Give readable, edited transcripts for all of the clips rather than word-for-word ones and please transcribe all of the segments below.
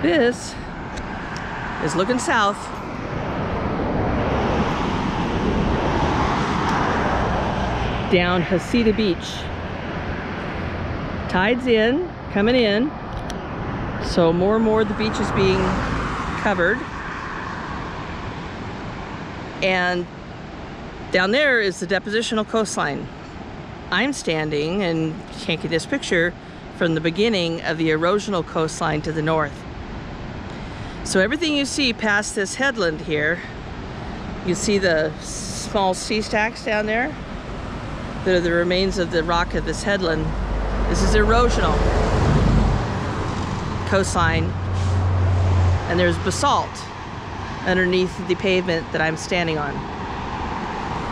This is looking south. Down Heceta Beach. Tide's in, coming in. So more and more the beach is being covered. And down there is the depositional coastline. I'm standing, and you can't get this picture, from the beginning of the erosional coastline to the north. So everything you see past this headland here, you see the small sea stacks down there? That are the remains of the rock of this headland. This is erosional coastline, and there's basalt underneath the pavement that I'm standing on.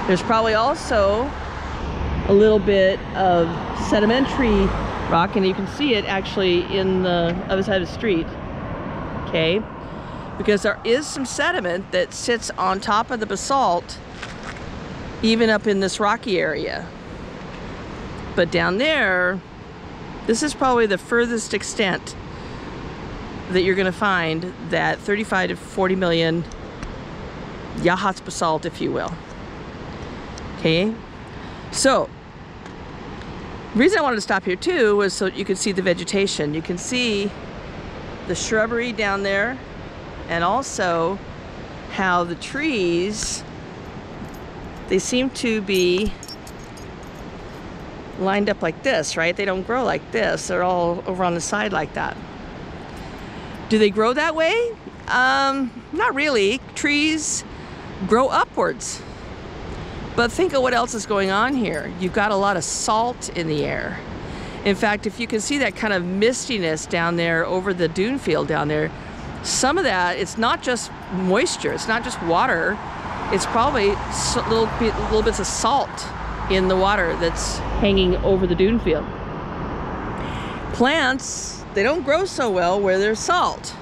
There's probably also a little bit of sedimentary rock, and you can see it actually in the other side of the street, okay? Because there is some sediment that sits on top of the basalt, even up in this rocky area. But down there, this is probably the furthest extent that you're gonna find that 35 to 40 million Yachats basalt, if you will. Okay, so the reason I wanted to stop here too was so you could see the vegetation. You can see the shrubbery down there, and also how the trees, they seem to be lined up like this, right? They don't grow like this. They're all over on the side like that. Do they grow that way? Not really. Trees grow upwards. But think of what else is going on here. You've got a lot of salt in the air. In fact, if you can see that kind of mistiness down there over the dune field down there, some of that, it's not just moisture, it's not just water, it's probably little bits of salt in the water that's hanging over the dune field. Plants, they don't grow so well where there's salt.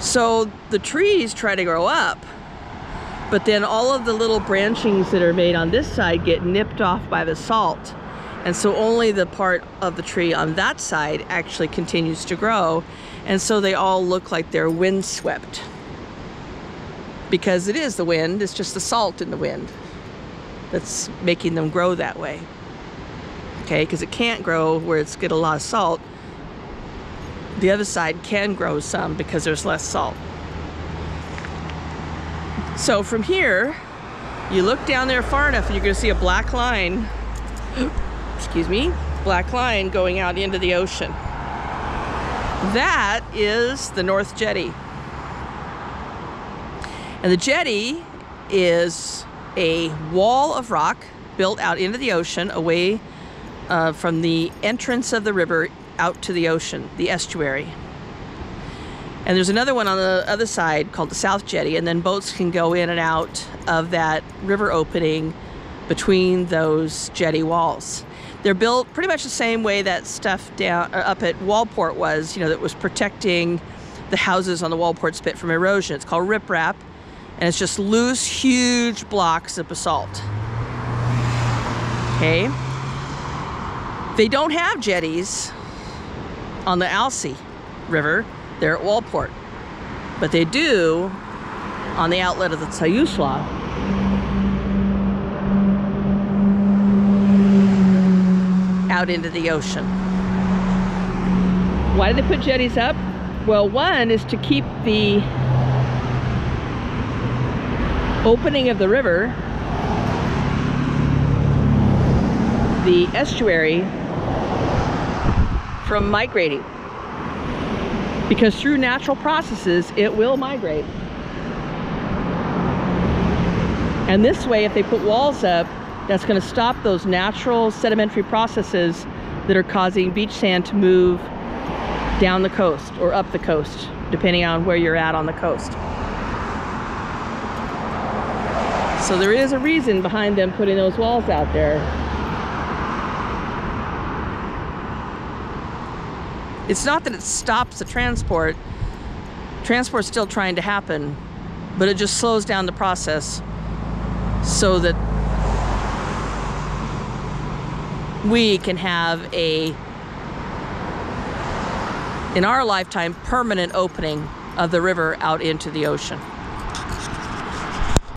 So the trees try to grow up, but then all of the little branchings that are made on this side get nipped off by the salt. And so only the part of the tree on that side actually continues to grow. And so they all look like they're windswept. Because it is the wind, it's just the salt in the wind that's making them grow that way. Okay, because it can't grow where it's got a lot of salt. The other side can grow some because there's less salt. So from here, you look down there far enough and you're gonna see a black line, excuse me, black line going out into the ocean. That is the North Jetty. And the jetty is a wall of rock built out into the ocean away from the entrance of the river out to the ocean, the estuary. And there's another one on the other side called the South Jetty, and then boats can go in and out of that river opening between those jetty walls. They're built pretty much the same way that stuff down up at Walport was, you know, that was protecting the houses on the Walport Spit from erosion. It's called riprap, and it's just loose, huge blocks of basalt. Okay? They don't have jetties on the Alsea River. They're at Walport. But they do on the outlet of the Sayusla. Out into the ocean. Why do they put jetties up? Well, one is to keep the opening of the river, the estuary, from migrating. Because through natural processes, it will migrate. And this way, if they put walls up, that's going to stop those natural sedimentary processes that are causing beach sand to move down the coast or up the coast, depending on where you're at on the coast. So there is a reason behind them putting those walls out there. It's not that it stops the transport. Transport's still trying to happen, but it just slows down the process so that we can have a in our lifetime, permanent opening of the river out into the ocean.